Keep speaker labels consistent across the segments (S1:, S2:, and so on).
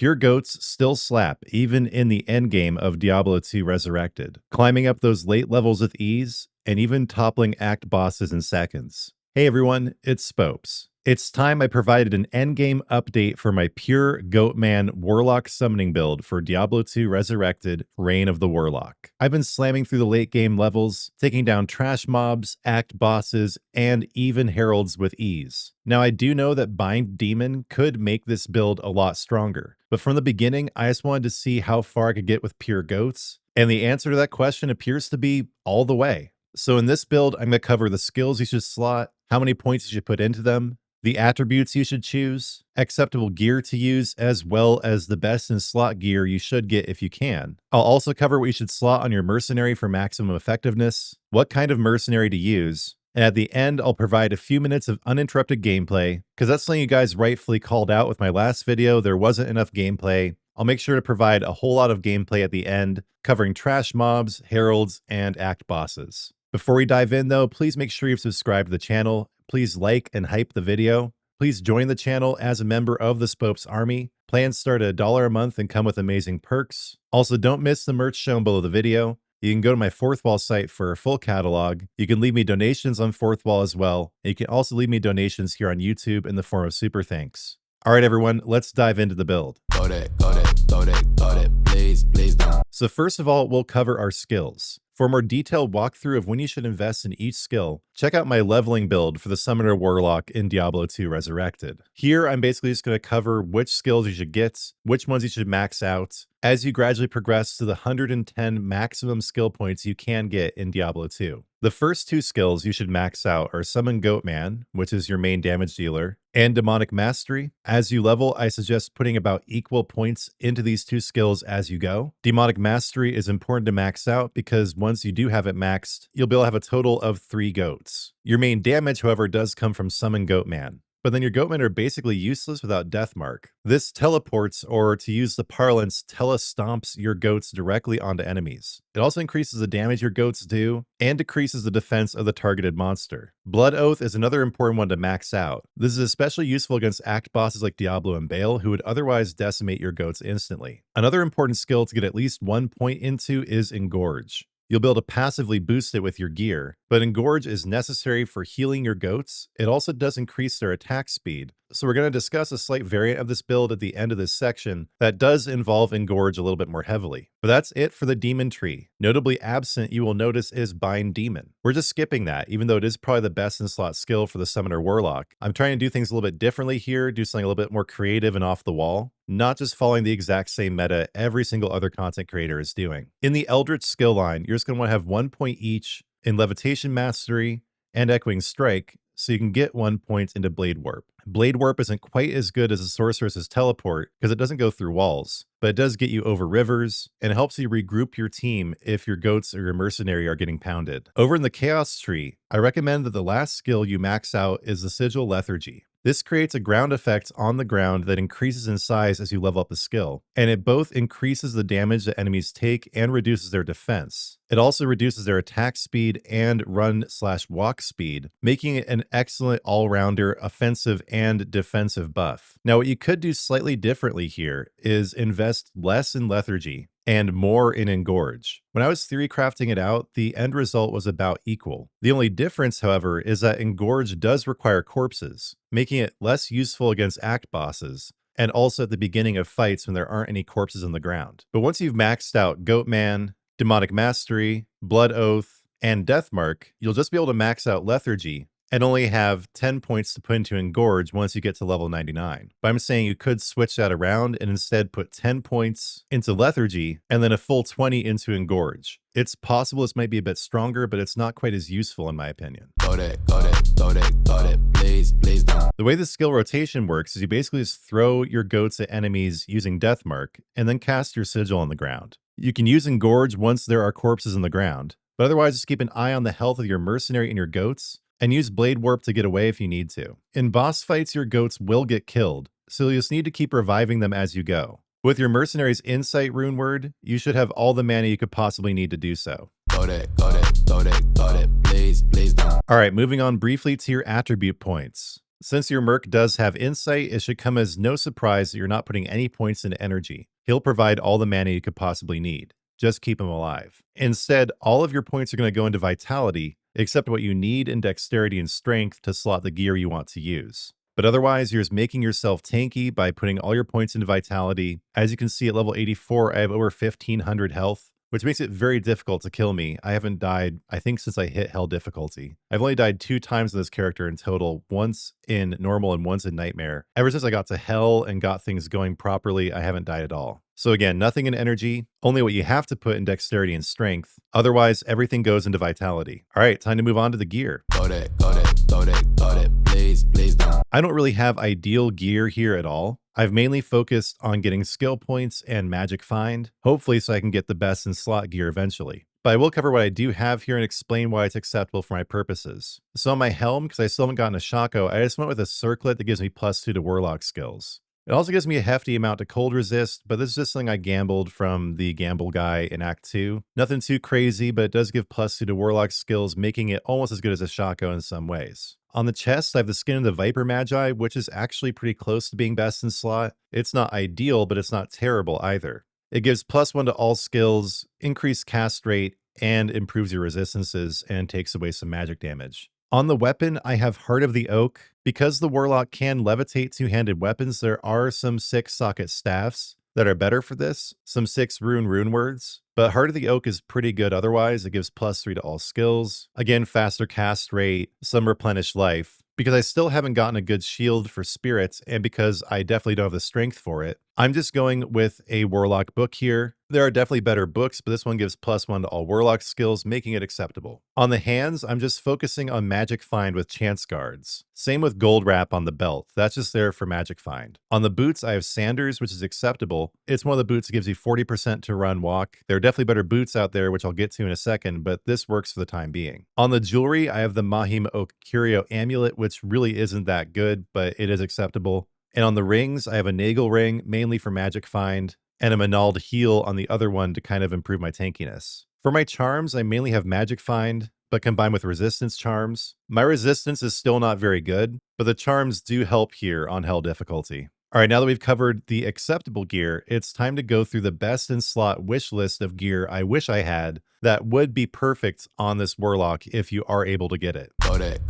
S1: Pure goats still slap, even in the endgame of Diablo II Resurrected, climbing up those late levels with ease, and even toppling act bosses in seconds. Hey everyone, it's Spopes. It's time I provided an endgame update for my pure Goatman Warlock summoning build for Diablo II Resurrected Reign of the Warlock. I've been slamming through the late game levels, taking down trash mobs, act bosses, and even heralds with ease. Now I do know that Bind Demon could make this build a lot stronger, but from the beginning I just wanted to see how far I could get with pure goats, and the answer to that question appears to be all the way. So in this build, I'm going to cover the skills you should slot, how many points you should put into them, the attributes you should choose, acceptable gear to use, as well as the best in slot gear you should get if you can. I'll also cover what you should slot on your mercenary for maximum effectiveness, what kind of mercenary to use, and at the end, I'll provide a few minutes of uninterrupted gameplay, because that's something you guys rightfully called out with my last video. There wasn't enough gameplay. I'll make sure to provide a whole lot of gameplay at the end, covering trash mobs, heralds, and act bosses. Before we dive in though, please make sure you've subscribed to the channel. Please like and hype the video. Please join the channel as a member of the Spopes Army. Plans start at $1 a month and come with amazing perks. Also, don't miss the merch shown below the video. You can go to my Fourth Wall site for a full catalog. You can leave me donations on Fourth Wall as well. And you can also leave me donations here on YouTube in the form of super thanks. All right, everyone, let's dive into the build.
S2: Got it, please don't.
S1: So first of all, we'll cover our skills. For a more detailed walkthrough of when you should invest in each skill, check out my leveling build for the Summoner Warlock in Diablo II Resurrected. Here, I'm basically just going to cover which skills you should get, which ones you should max out, as you gradually progress to the 110 maximum skill points you can get in Diablo II. The first two skills you should max out are Summon Goatman, which is your main damage dealer, and Demonic Mastery. As you level, I suggest putting about equal points into these two skills as you go. Demonic Mastery is important to max out because once you do have it maxed, you'll be able to have a total of 3 goats. Your main damage, however, does come from Summon Goatman. But then your Goatmen are basically useless without Deathmark. This teleports, or to use the parlance, telestomps your goats directly onto enemies. It also increases the damage your goats do, and decreases the defense of the targeted monster. Blood Oath is another important one to max out. This is especially useful against act bosses like Diablo and Baal, who would otherwise decimate your goats instantly. Another important skill to get at least 1 point into is Engorge. You'll be able to passively boost it with your gear, but Engorge is necessary for healing your goats. It also does increase their attack speed. So we're going to discuss a slight variant of this build at the end of this section that does involve Engorge a little bit more heavily. But that's it for the demon tree. Notably absent, you will notice, is Bind Demon. We're just skipping that, even though it is probably the best in slot skill for the Summoner Warlock. I'm trying to do things a little bit differently here, do something a little bit more creative and off the wall, not just following the exact same meta every single other content creator is doing. In the Eldritch skill line, you're just going to want to have 1 point each in Levitation Mastery and Echoing Strike, so you can get 1 point into Blade Warp. Blade Warp isn't quite as good as a sorceress's teleport because it doesn't go through walls, but it does get you over rivers and helps you regroup your team if your goats or your mercenary are getting pounded. Over in the Chaos tree, I recommend that the last skill you max out is the Sigil Lethargy. This creates a ground effect on the ground that increases in size as you level up the skill, and it both increases the damage that enemies take and reduces their defense. It also reduces their attack speed and run/walk speed, making it an excellent all-rounder offensive and defensive buff. Now, what you could do slightly differently here is invest less in Lethargy and more in Engorge. When I was theory crafting it out, the end result was about equal. The only difference, however, is that Engorge does require corpses, making it less useful against act bosses, and also at the beginning of fights when there aren't any corpses on the ground. But once you've maxed out Goatman, Demonic Mastery, Blood Oath, and Deathmark, you'll just be able to max out Lethargy and only have 10 points to put into Engorge once you get to level 99. But I'm saying you could switch that around and instead put 10 points into Lethargy and then a full 20 into Engorge. It's possible this might be a bit stronger, but it's not quite as useful in my opinion.
S2: Got it, please don't.
S1: The way the skill rotation works is you basically just throw your goats at enemies using Deathmark and then cast your Sigil on the ground. You can use Engorge once there are corpses on the ground, but otherwise just keep an eye on the health of your mercenary and your goats, and use Blade Warp to get away if you need to. In boss fights, your goats will get killed, so you'll just need to keep reviving them as you go. With your mercenary's Insight rune word, you should have all the mana you could possibly need to do so.
S2: Got it, please don't.
S1: Alright, moving on briefly to your attribute points. Since your merc does have insight, it should come as no surprise that you're not putting any points into energy. He'll provide all the mana you could possibly need. Just keep him alive. Instead, all of your points are going to go into vitality, except what you need in dexterity and strength to slot the gear you want to use. But otherwise, you're just making yourself tanky by putting all your points into vitality. As you can see at level 84, I have over 1500 health, which makes it very difficult to kill me. I haven't died, I think, since I hit Hell difficulty. I've only died 2 times with this character in total, once in Normal and once in Nightmare. Ever since I got to Hell and got things going properly, I haven't died at all. So again, nothing in energy, only what you have to put in dexterity and strength. Otherwise, everything goes into vitality. All right, time to move on to the gear.
S2: Got it, please don't.
S1: I don't really have ideal gear here at all. I've mainly focused on getting skill points and magic find, hopefully so I can get the best in slot gear eventually. But I will cover what I do have here and explain why it's acceptable for my purposes. So on my helm, because I still haven't gotten a Shaco, I just went with a circlet that gives me +2 to Warlock skills. It also gives me a hefty amount to cold resist, but this is just something I gambled from the gamble guy in Act 2. Nothing too crazy, but it does give +2 to Warlock skills, making it almost as good as a Shaco in some ways. On the chest, I have the skin of the Viper Magi, which is actually pretty close to being best in slot. It's not ideal, but it's not terrible either. It gives +1 to all skills, increased cast rate, and improves your resistances and takes away some magic damage. On the weapon, I have Heart of the Oak. Because the Warlock can levitate two-handed weapons, there are some 6-socket staffs that are better for this, some 6 rune words, but Heart of the Oak is pretty good otherwise. It gives +3 to all skills. Again, faster cast rate, some replenished life. Because I still haven't gotten a good shield for spirits, and because I definitely don't have the strength for it, I'm just going with a Warlock book here. There are definitely better books, but this one gives +1 to all Warlock skills, making it acceptable. On the hands, I'm just focusing on Magic Find with Chance Guards. Same with Gold Wrap on the belt. That's just there for Magic Find. On the boots, I have Sanders, which is acceptable. It's one of the boots that gives you 40% to run walk. There are definitely better boots out there, which I'll get to in a second, but this works for the time being. On the jewelry, I have the Mahim Oak Curio Amulet, which really isn't that good, but it is acceptable. And on the rings, I have a Nagel ring, mainly for Magic Find, and a Manald Heal on the other one to kind of improve my tankiness. For my charms, I mainly have Magic Find, but combined with resistance charms. My resistance is still not very good, but the charms do help here on Hell difficulty. All right, now that we've covered the acceptable gear, it's time to go through the best in slot wish list of gear I wish I had that would be perfect on this Warlock if you are able to get it.
S2: Got it,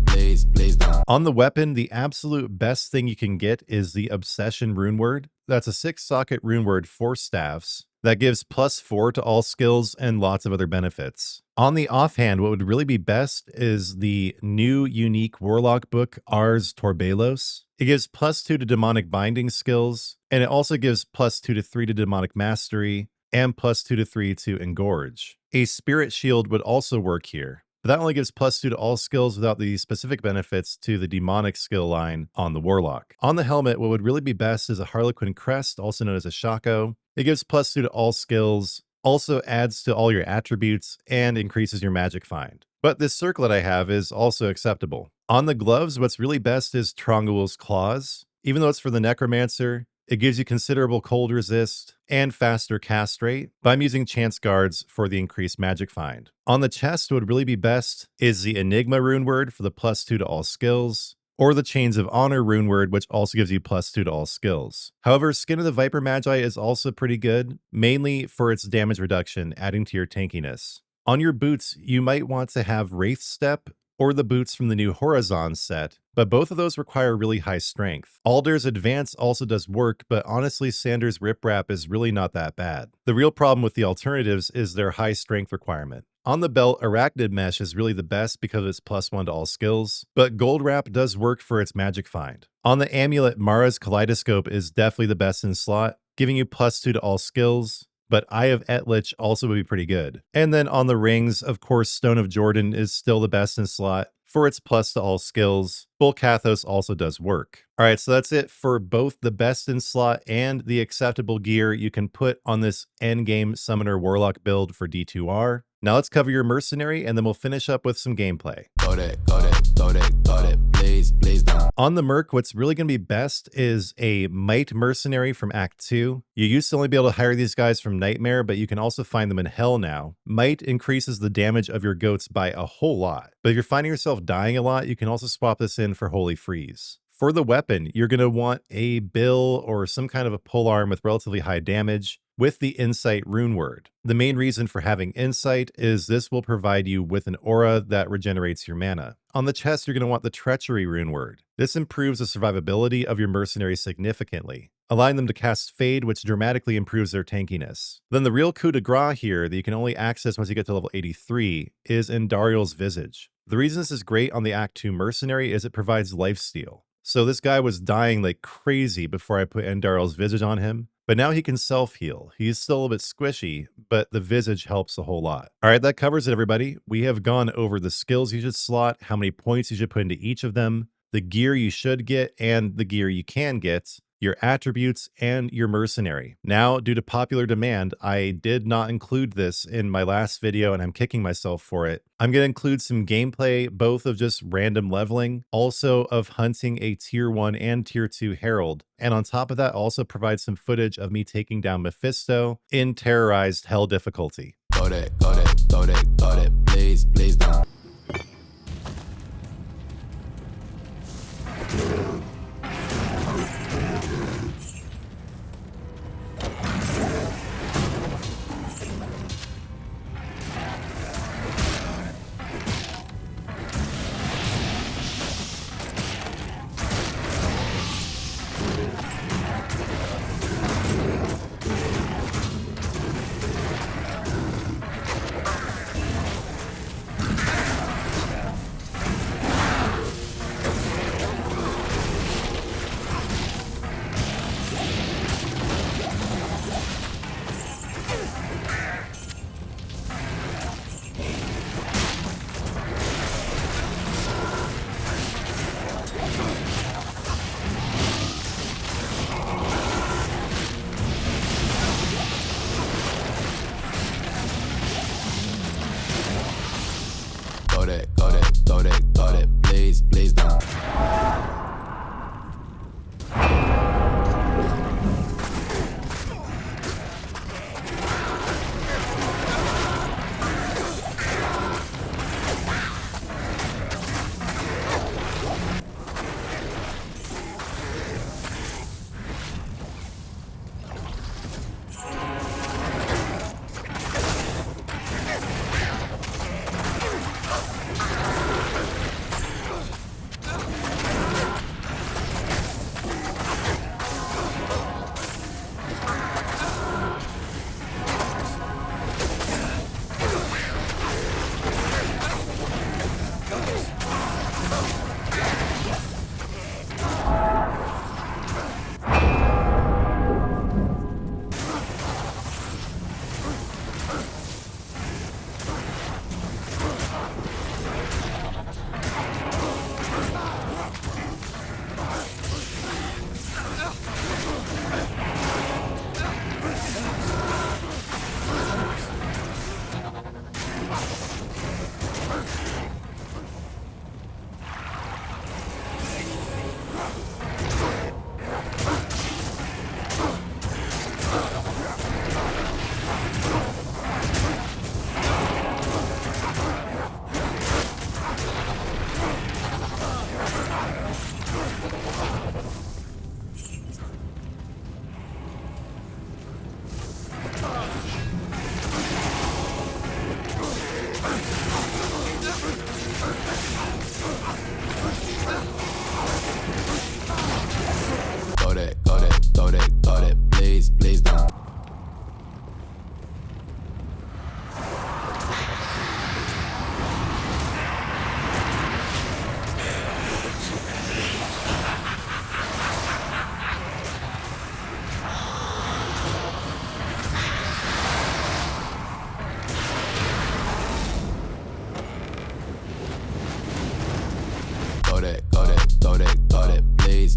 S2: please don't.
S1: On the weapon, the absolute best thing you can get is the Obsession rune word. That's a 6-socket rune word for staffs that gives +4 to all skills and lots of other benefits. On the offhand, what would really be best is the new unique Warlock book, Ars Torbelos. It gives +2 to demonic binding skills, and it also gives +2 to 3 to demonic mastery, and +2 to 3 to engorge. A spirit shield would also work here, but that only gives +2 to all skills without the specific benefits to the demonic skill line on the Warlock. On the helmet, what would really be best is a Harlequin crest, also known as a Shaco. It gives +2 to all skills, also adds to all your attributes, and increases your magic find. But this circlet I have is also acceptable. On the gloves, what's really best is Trongul's Claws. Even though it's for the Necromancer, it gives you considerable cold resist and faster cast rate, but I'm using Chance Guards for the increased magic find. On the chest, what would really be best is the Enigma rune word for the +2 to all skills, or the Chains of Honor rune word, which also gives you +2 to all skills. However, Skin of the Viper Magi is also pretty good, mainly for its damage reduction, adding to your tankiness. On your boots, you might want to have Wraith Step or the boots from the new Horizon set, but both of those require really high strength. Alder's Advance also does work, but honestly, Sanders Riprap is really not that bad. The real problem with the alternatives is their high strength requirement. On the belt, Arachnid Mesh is really the best because it's +1 to all skills, but Gold Wrap does work for its magic find. On the amulet, Mara's Kaleidoscope is definitely the best in slot, giving you +2 to all skills, but Eye of Etlich also would be pretty good. And then on the rings, of course, Stone of Jordan is still the best in slot for its +2 to all skills. Bull Kathos also does work. All right, so that's it for both the best in slot and the acceptable gear you can put on this endgame Summoner Warlock build for D2R. Now let's cover your mercenary and then we'll finish up with some gameplay.
S2: Throw that, blaze down.
S1: On the merc, what's really going to be best is a Might mercenary from Act 2. You used to only be able to hire these guys from Nightmare, but you can also find them in Hell now. Might increases the damage of your goats by a whole lot. But if you're finding yourself dying a lot, you can also swap this in for Holy Freeze. For the weapon, you're going to want a bill or some kind of a polearm with relatively high damage with the Insight rune word. The main reason for having Insight is this will provide you with an aura that regenerates your mana. On the chest, you're going to want the Treachery rune word. This improves the survivability of your mercenary significantly, allowing them to cast Fade, which dramatically improves their tankiness. Then the real coup de grace here that you can only access once you get to level 83 is Endariel's Visage. The reason this is great on the Act 2 mercenary is it provides lifesteal. So this guy was dying like crazy before I put Endariel's Visage on him, but now he can self-heal. He's still a little bit squishy, but the Visage helps a whole lot. All right, that covers it, everybody. We have gone over the skills you should slot, how many points you should put into each of them, the gear you should get and the gear you can get, your attributes, and your mercenary. Now, due to popular demand, I did not include this in my last video and I'm kicking myself for it. I'm going to include some gameplay, both of just random leveling, also of hunting a tier 1 and tier 2 Herald. And on top of that, also provide some footage of me taking down Mephisto in Terrorized Hell difficulty.
S2: Throw that, blaze down. Throw that, blaze down. Blaze down.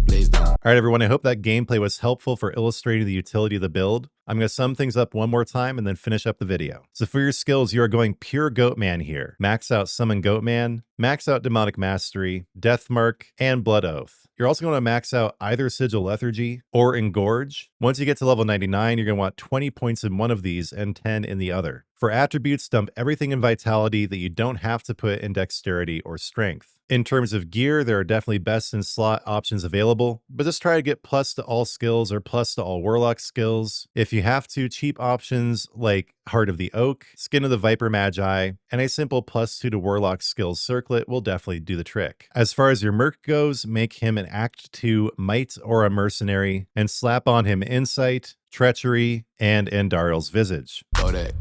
S2: Blaze down.
S1: All right, everyone, I hope that gameplay was helpful for illustrating the utility of the build. I'm going to sum things up one more time and then finish up the video. So for your skills, you are going pure Goatman here. Max out Summon Goatman, max out Demonic Mastery, Death Mark, and Blood Oath. You're also going to max out either Sigil Lethargy or Engorge. Once you get to level 99, you're going to want 20 points in one of these and 10 in the other. For attributes, dump everything in Vitality that you don't have to put in Dexterity or Strength. In terms of gear, there are definitely best in slot options available, but just try to get plus to all skills or plus to all Warlock skills. If you have to, cheap options like Heart of the Oak, Skin of the Viper Magi, and a simple +2 to Warlock skills circlet will definitely do the trick. As far as your Merc goes, make him an Act 2 Might or a Mercenary, and slap on him Insight, Treachery, and Endariel's Visage.
S2: Got it,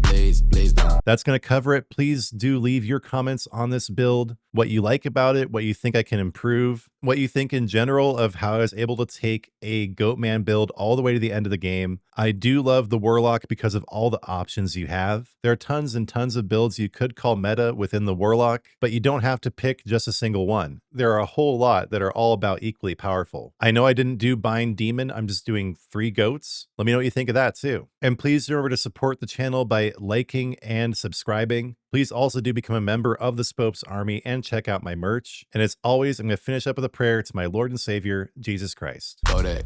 S2: please don't.
S1: That's going to cover it. Please do leave your comments on this build, what you like about it, what you think I can improve, what you think in general of how I was able to take a Goatman build all the way to the end of the game. I do love the Warlock because of all the options you have. There are tons and tons of builds you could call meta within the Warlock, but you don't have to pick just a single one. There are a whole lot that are all about equally powerful. I know I didn't do Bind Demon. I'm just doing 3 goats. Let me know what you think of that too. And please remember to support the channel by liking and subscribing. Please also do become a member of the Spopes Army and check out my merch. And as always, I'm going to finish up with a prayer to my Lord and Savior, Jesus Christ.
S2: Got it,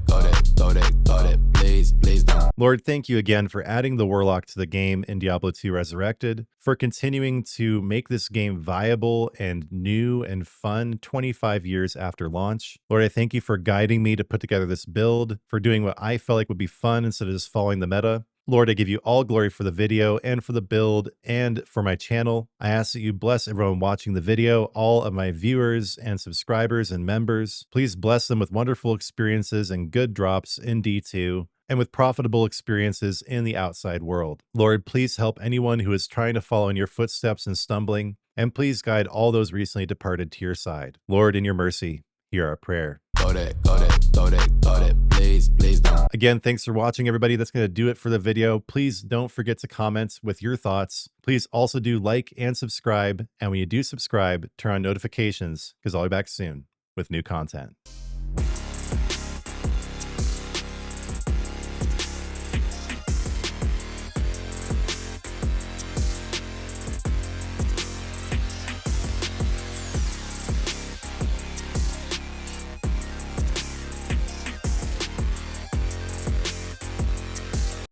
S2: please don't.
S1: Lord, thank you again for adding the Warlock to the game in Diablo II Resurrected, for continuing to make this game viable and new and fun 25 years after launch. Lord, I thank you for guiding me to put together this build, for doing what I felt like would be fun instead of just following the meta. Lord, I give you all glory for the video and for the build and for my channel. I ask that you bless everyone watching the video, all of my viewers and subscribers and members. Please bless them with wonderful experiences and good drops in D2 and with profitable experiences in the outside world. Lord, please help anyone who is trying to follow in your footsteps and stumbling, and please guide all those recently departed to your side. Lord, in your mercy, hear our prayer.
S2: Got it, please don't.
S1: Again, thanks for watching, everybody. That's going to do it for the video. Please don't forget to comment with your thoughts. Please also do like and subscribe. And when you do subscribe, turn on notifications because I'll be back soon with new content.